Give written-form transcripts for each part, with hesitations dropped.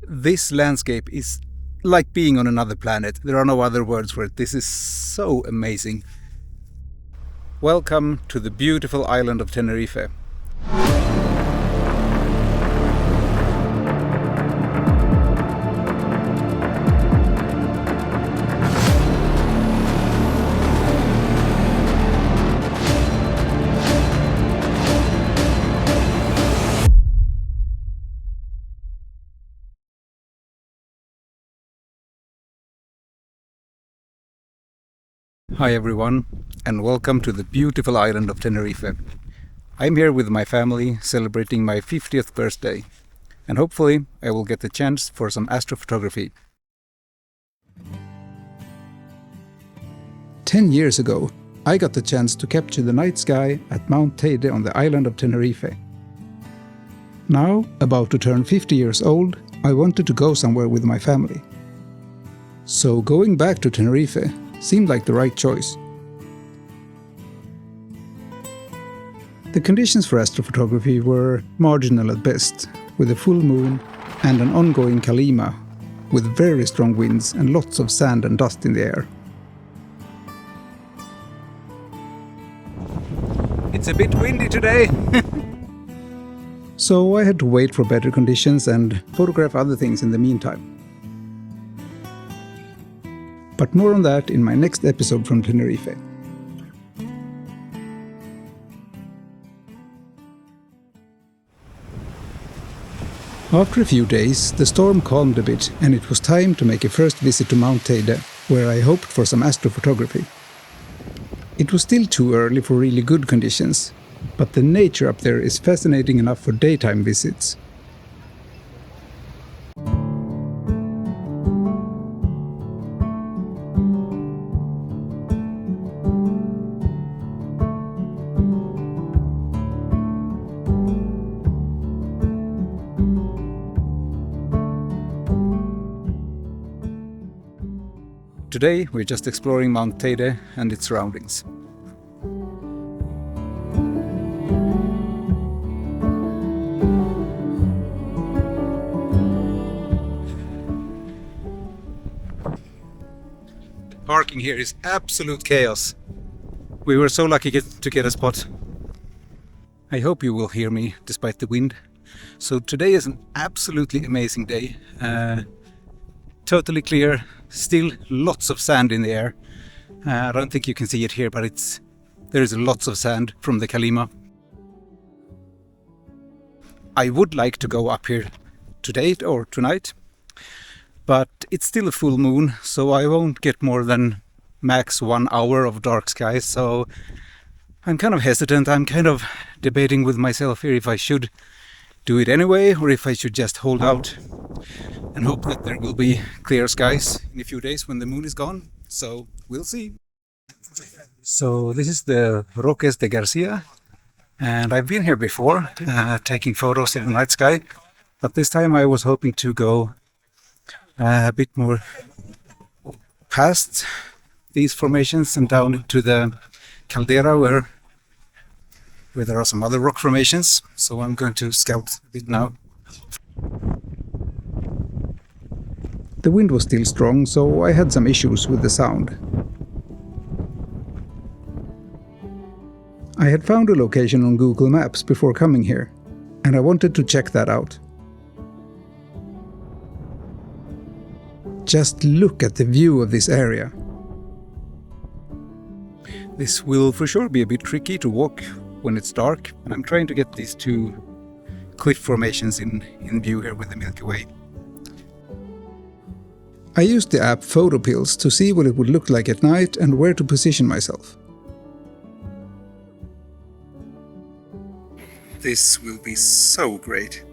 This landscape is like being on another planet. There are no other words for it. This is so amazing. Welcome to the beautiful island of Tenerife. Hi everyone, and welcome to the beautiful island of Tenerife. I'm here with my family celebrating my 50th birthday, and hopefully I will get the chance for some astrophotography. 10 years ago, I got the chance to capture the night sky at Mount Teide on the island of Tenerife. Now, about to turn 50 years old, I wanted to go somewhere with my family. So going back to Tenerife seemed like the right choice. The conditions for astrophotography were marginal at best, with a full moon and an ongoing kalima, with very strong winds and lots of sand and dust in the air. It's a bit windy today! So I had to wait for better conditions and photograph other things in the meantime. But more on that in my next episode from Tenerife. After a few days, the storm calmed a bit and it was time to make a first visit to Mount Teide, where I hoped for some astrophotography. It was still too early for really good conditions, but the nature up there is fascinating enough for daytime visits. Today we're just exploring Mount Teide and its surroundings. Parking here is absolute chaos. We were so lucky to get a spot. I hope you will hear me despite the wind. So today is an absolutely amazing day. Totally clear, still lots of sand in the air. I don't think you can see it here, but there is lots of sand from the kalima. I would like to go up here today or tonight, but it's still a full moon, so I won't get more than max 1 hour of dark skies, so I'm kind of hesitant. I'm kind of debating with myself here if I should do it anyway or if I should just hold out and hope that there will be clear skies in a few days when the moon is gone. So we'll see. So this is the Roques de Garcia, and I've been here before taking photos in the night sky, but this time I was hoping to go a bit more past these formations and down to the caldera where there are some other rock formations. So I'm going to scout a bit now. The wind was still strong, so I had some issues with the sound. I had found a location on Google Maps before coming here, and I wanted to check that out. Just look at the view of this area. This will for sure be a bit tricky to walk when it's dark, and I'm trying to get these two cliff formations in view here with the Milky Way. I used the app PhotoPills to see what it would look like at night and where to position myself. This will be so great.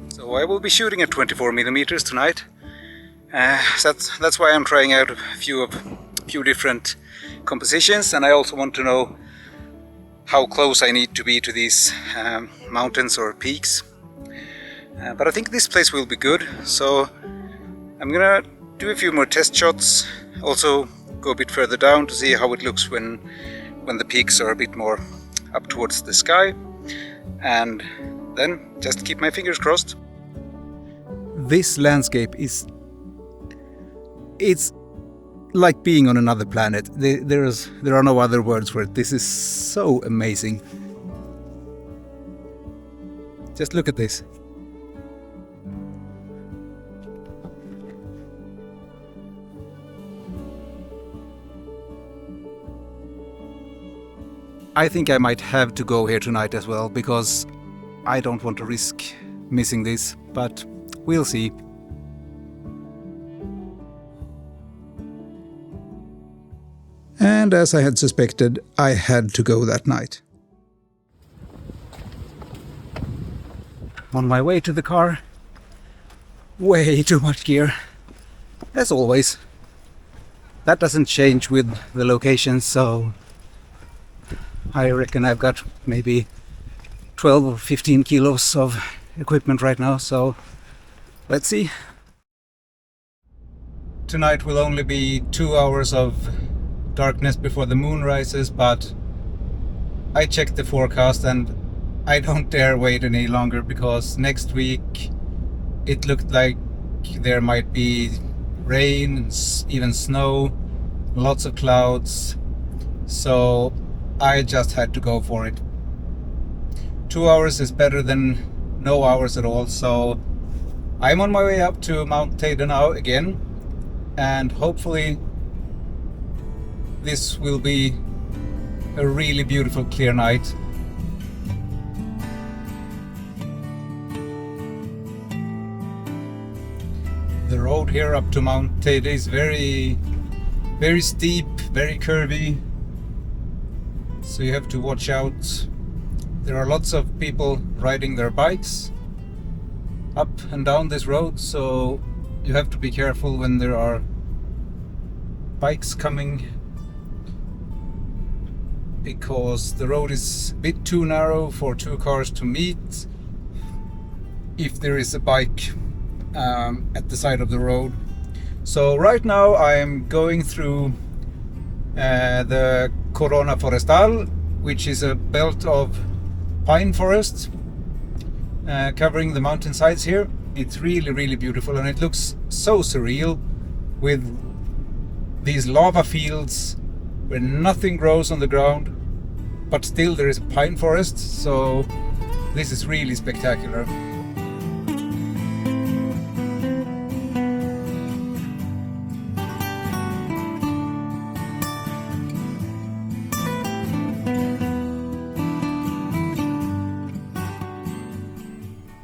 So I will be shooting at 24mm tonight. That's why I'm trying out a few different compositions, and I also want to know how close I need to be to these mountains or peaks. But I think this place will be good, so I'm gonna do a few more test shots, also go a bit further down to see how it looks when the peaks are a bit more up towards the sky, and then just keep my fingers crossed. This landscape it's like being on another planet. There are no other words for it. This is so amazing. Just look at this. I think I might have to go here tonight as well, because I don't want to risk missing this, but we'll see. And as I had suspected, I had to go that night. On my way to the car, way too much gear, as always. That doesn't change with the location, so I reckon I've got maybe 12 or 15 kilos of equipment right now, so let's see. Tonight will only be 2 hours of darkness before the moon rises, but I checked the forecast and I don't dare wait any longer, because next week it looked like there might be rain, even snow, lots of clouds, so I just had to go for it. 2 hours is better than no hours at all, so I'm on my way up to Mount Teide now again, and hopefully this will be a really beautiful clear night. The road here up to Mount Teide is very steep, very curvy, so you have to watch out. There are lots of people riding their bikes up and down this road, so you have to be careful when there are bikes coming, because the road is a bit too narrow for 2 cars to meet if there is a bike at the side of the road. So right now I'm going through the Corona Forestal, which is a belt of pine forest covering the mountainsides here. It's really beautiful, and it looks so surreal with these lava fields where nothing grows on the ground, but still there is a pine forest, so this is really spectacular.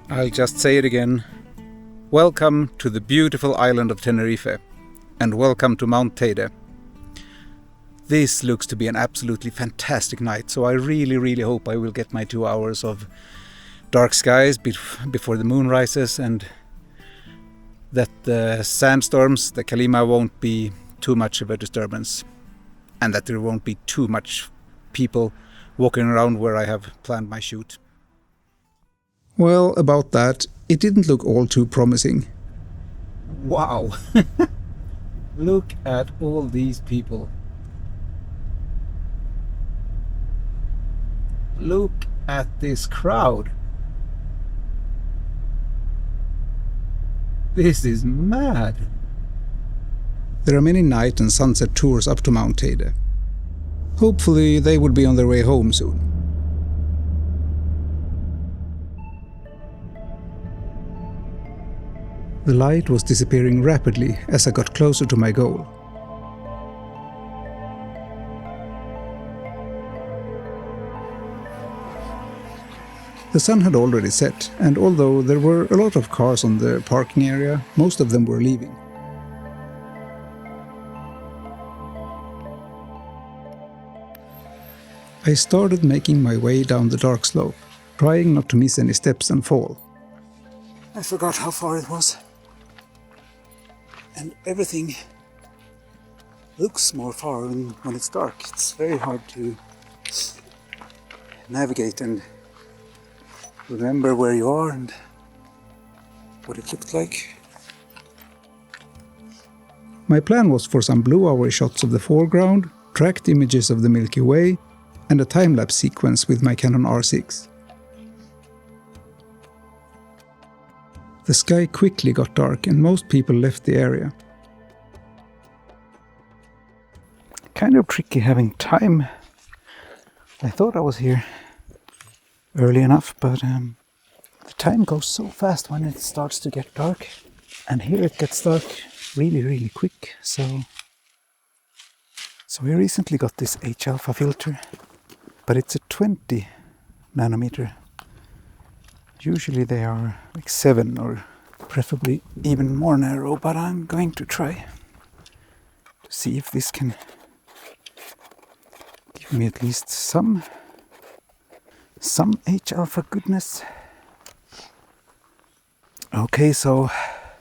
I'll just say it again. Welcome to the beautiful island of Tenerife, and welcome to Mount Teide. This looks to be an absolutely fantastic night, so I really hope I will get my 2 hours of dark skies before the moon rises, and that the sandstorms, the Kalima, won't be too much of a disturbance, and that there won't be too much people walking around where I have planned my shoot. Well, about that, it didn't look all too promising. Wow! Look at all these people. Look at this crowd. This is mad. There are many night and sunset tours up to Mount Teide. Hopefully they will be on their way home soon. The light was disappearing rapidly as I got closer to my goal. The sun had already set, and although there were a lot of cars on the parking area, most of them were leaving. I started making my way down the dark slope, trying not to miss any steps and fall. I forgot how far it was. And everything looks more far when it's dark. It's very hard to navigate and remember where you are and what it looked like. My plan was for some blue-hour shots of the foreground, tracked images of the Milky Way, and a time-lapse sequence with my Canon R6. The sky quickly got dark and most people left the area. Kind of tricky having time. I thought I was here early enough, but the time goes so fast when it starts to get dark. And here it gets dark really quick. So we recently got this H-alpha filter, but it's a 20 nanometer. Usually they are like 7 or preferably even more narrow, but I'm going to try to see if this can give me at least some H-alpha goodness. Okay, so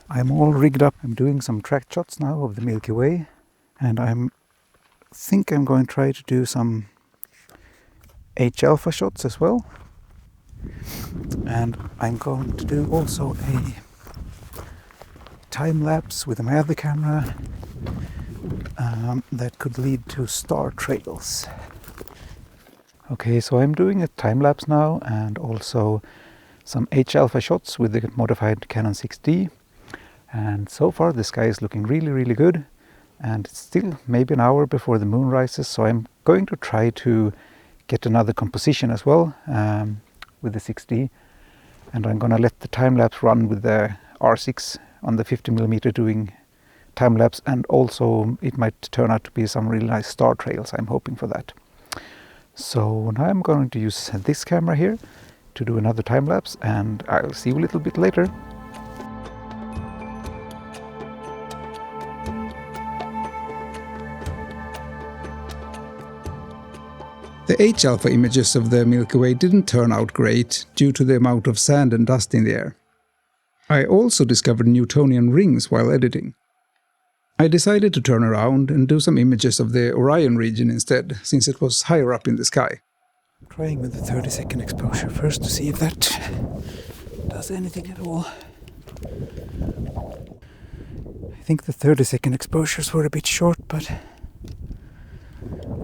I'm all rigged up. I'm doing some tracked shots now of the Milky Way, and I think I'm going to try to do some H-alpha shots as well. And I'm going to do also a time lapse with my other camera that could lead to star trails. Okay, so I'm doing a time lapse now and also some H-alpha shots with the modified Canon 6D. And so far the sky is looking really good, and it's still maybe an hour before the moon rises, so I'm going to try to get another composition as well with the 6D, and I'm gonna let the time-lapse run with the R6 on the 50mm doing time-lapse, and also it might turn out to be some really nice star trails. I'm hoping for that. So now I'm going to use this camera here to do another time-lapse, and I'll see you a little bit later. The H-alpha images of the Milky Way didn't turn out great due to the amount of sand and dust in the air. I also discovered Newtonian rings while editing. I decided to turn around and do some images of the Orion region instead, since it was higher up in the sky. Trying with the 30-second exposure first to see if that does anything at all. I think the 30-second exposures were a bit short, but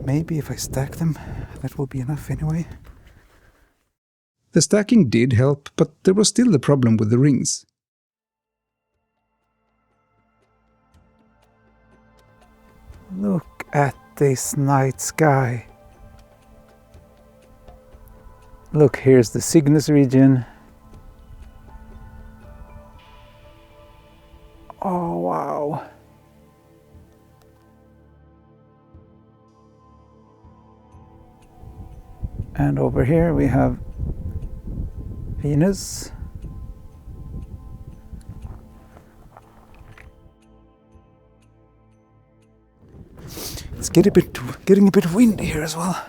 maybe if I stack them, that will be enough anyway. The stacking did help, but there was still the problem with the rings. Look at this night sky. Look, here's the Cygnus region. Oh, wow. And over here we have Venus. It's getting a bit windy here as well.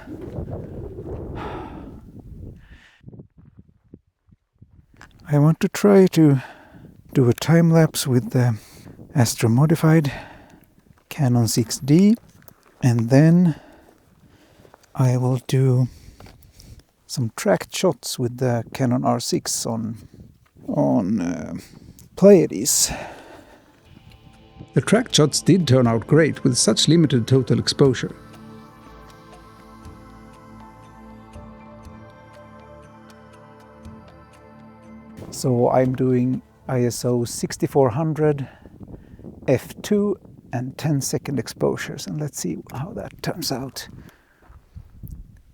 I want to try to do a time lapse with the Astro modified Canon 6D, and then I will do some tracked shots with the Canon R6 on Pleiades. The tracked shots did turn out great with such limited total exposure. So I'm doing ISO 6400, f2 and 10-second exposures, and let's see how that turns out.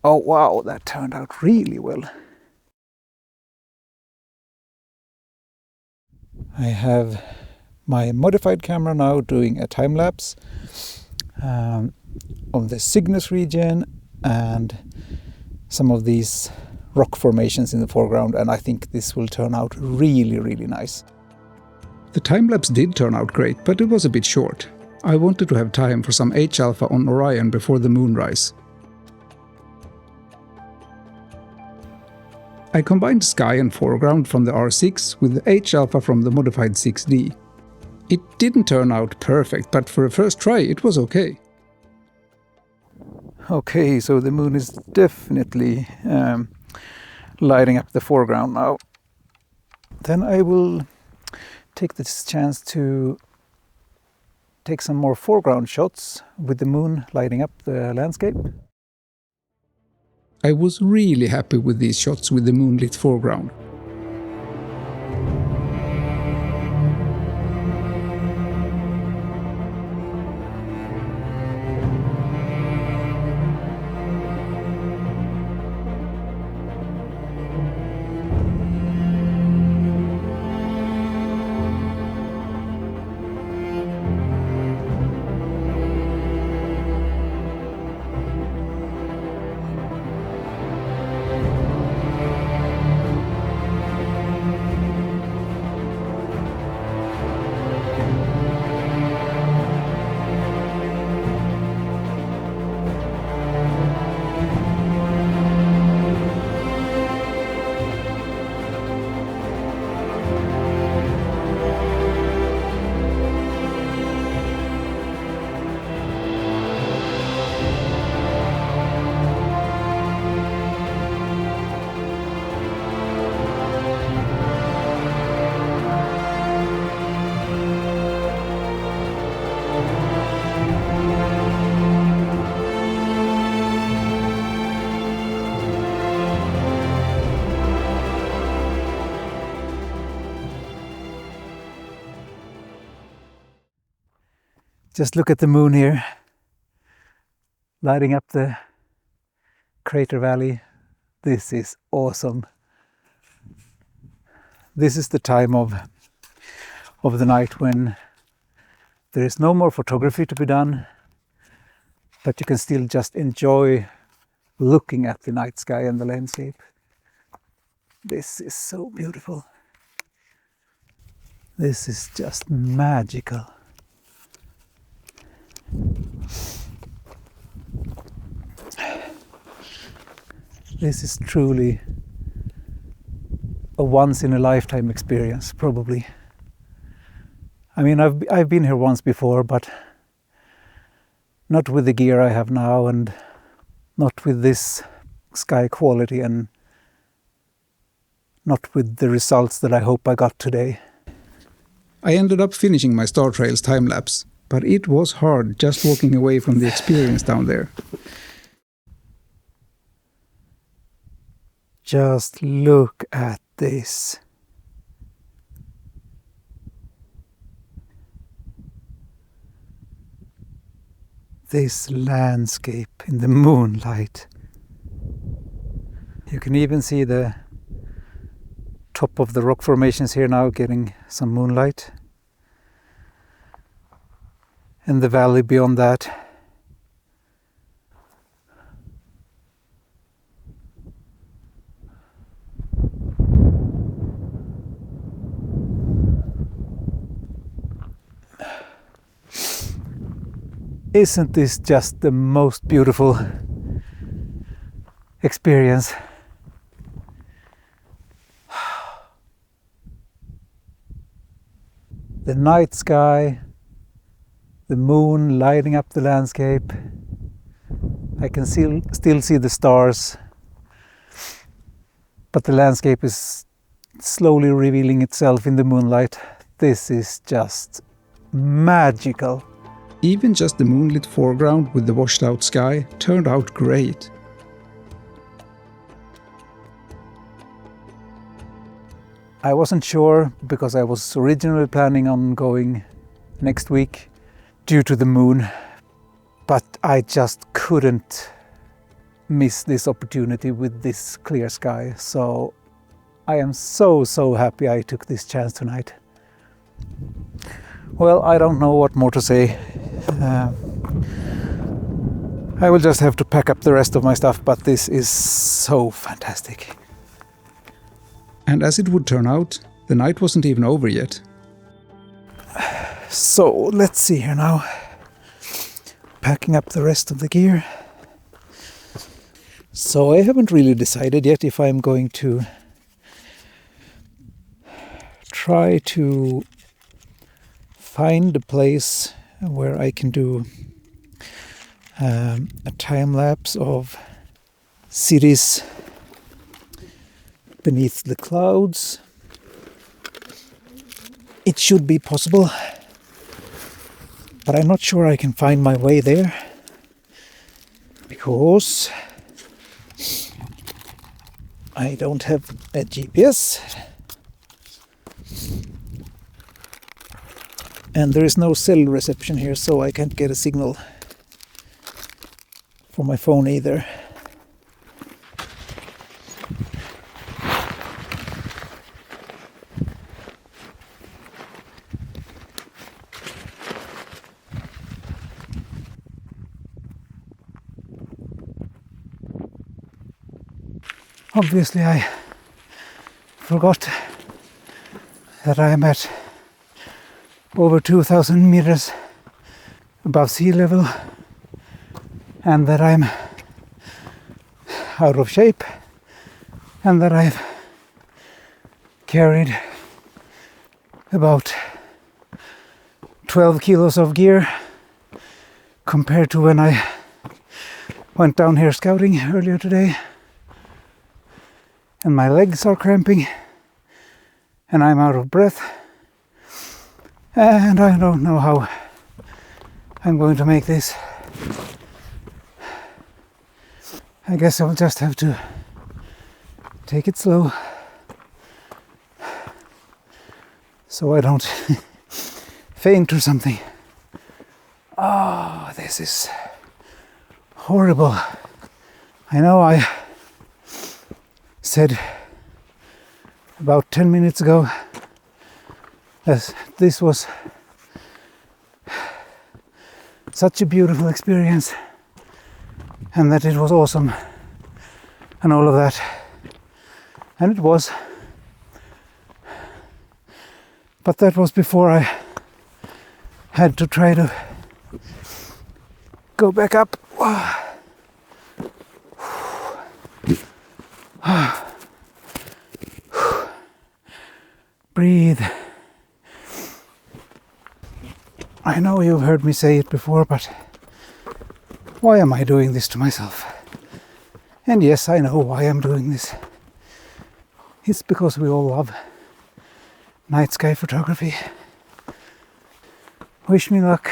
Oh wow, that turned out really well. I have my modified camera now doing a time lapse of the Cygnus region and some of these rock formations in the foreground, and I think this will turn out really nice. The time lapse did turn out great, but it was a bit short. I wanted to have time for some H-alpha on Orion before the moonrise. I combined sky and foreground from the R6 with the H-alpha from the modified 6D. It didn't turn out perfect, but for a first try it was okay. Okay, so the moon is definitely lighting up the foreground now. Then I will take this chance to take some more foreground shots with the moon lighting up the landscape. I was really happy with these shots with the moonlit foreground. Just look at the moon here, lighting up the crater valley. This is awesome. This is the time of the night when there is no more photography to be done, but you can still just enjoy looking at the night sky and the landscape. This is so beautiful. This is just magical. This is truly a once-in-a-lifetime experience, probably. I mean, I've been here once before, but not with the gear I have now, and not with this sky quality, and not with the results that I hope I got today. I ended up finishing my Star Trails time-lapse, but it was hard just walking away from the experience down there. Just look at this. This landscape in the moonlight. You can even see the top of the rock formations here now getting some moonlight. And the valley beyond that. Isn't this just the most beautiful experience? The night sky, the moon lighting up the landscape. I can still see the stars, but the landscape is slowly revealing itself in the moonlight. This is just magical. Even just the moonlit foreground with the washed out sky turned out great. I wasn't sure because I was originally planning on going next week due to the moon, but I just couldn't miss this opportunity with this clear sky. So I am so happy I took this chance tonight. Well, I don't know what more to say. I will just have to pack up the rest of my stuff, but this is so fantastic. And as it would turn out, the night wasn't even over yet. So let's see here now. Packing up the rest of the gear. So I haven't really decided yet if I'm going to try to find a place where I can do a time lapse of cities beneath the clouds it should be possible, but I'm not sure I can find my way there, because I don't have a GPS and there is no cell reception here, so I can't get a signal for my phone either. Obviously I forgot that I am at over 2,000 meters above sea level and that I'm out of shape and that I've carried about 12 kilos of gear compared to when I went down here scouting earlier today. And my legs are cramping and I'm out of breath and I don't know how I'm going to make this. I guess I'll just have to take it slow so I don't faint or something. Oh, this is horrible. I know I said about 10 minutes ago that this was such a beautiful experience and that it was awesome and all of that, and it was, but that was before I had to try to go back up. Breathe. I know you've heard me say it before, but why am I doing this to myself? And yes, I know why I'm doing this. It's because we all love night sky photography. Wish me luck,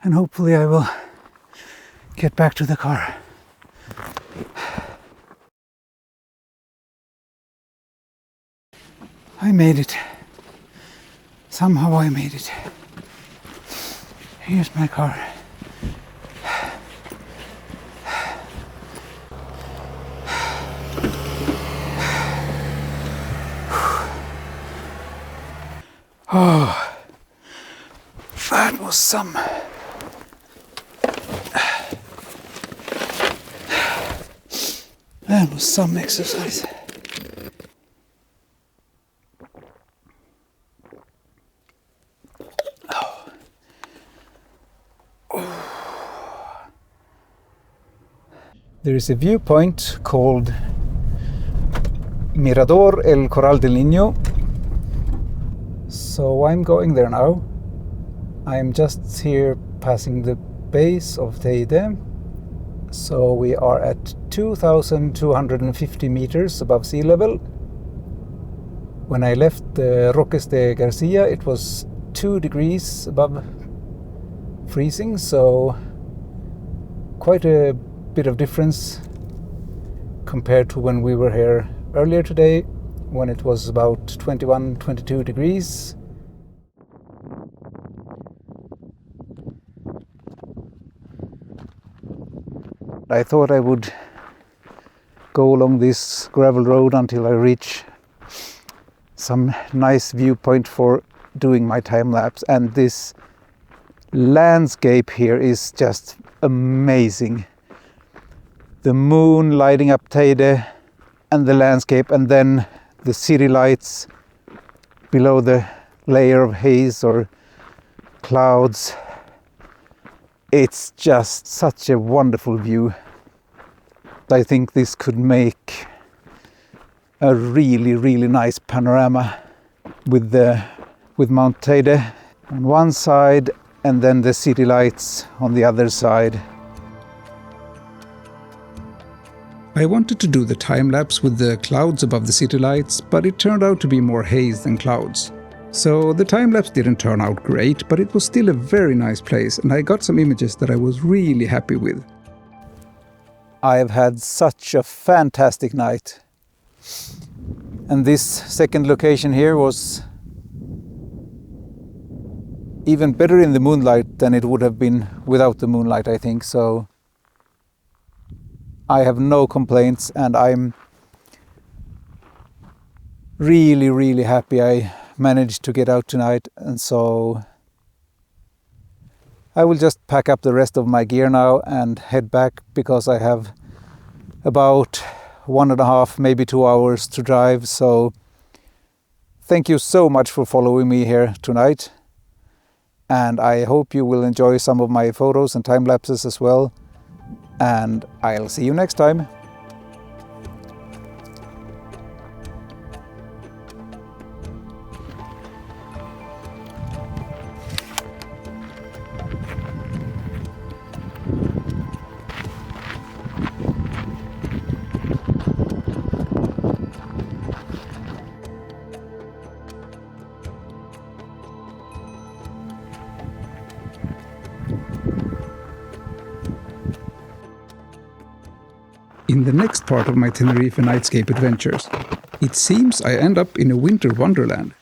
and hopefully I will get back to the car. I made it. Somehow I made it. Here's my car. Oh, that was some exercise. There is a viewpoint called Mirador El Coral del Niño. So I'm going there now. I'm just here passing the base of Teide. So we are at 2,250 meters above sea level. When I left the Roques de Garcia, it was 2 degrees above freezing, so quite a bit of difference compared to when we were here earlier today, when it was about 21-22 degrees. I thought I would go along this gravel road until I reach some nice viewpoint for doing my time lapse, and this landscape here is just amazing. The moon lighting up Teide and the landscape, and then the city lights below the layer of haze or clouds. It's just such a wonderful view. I think this could make a really, really nice panorama with Mount Teide on one side and then the city lights on the other side. I wanted to do the time lapse with the clouds above the city lights, but it turned out to be more haze than clouds. So the time-lapse didn't turn out great, but it was still a very nice place and I got some images that I was really happy with. I have had such a fantastic night. And this second location here was even better in the moonlight than it would have been without the moonlight, I think. So I have no complaints and I'm really, really happy I managed to get out tonight. And so I will just pack up the rest of my gear now and head back because I have about 1.5, maybe 2 hours to drive. So thank you so much for following me here tonight. And I hope you will enjoy some of my photos and time lapses as well. And I'll see you next time. In the next part of my Tenerife nightscape adventures, it seems I end up in a winter wonderland.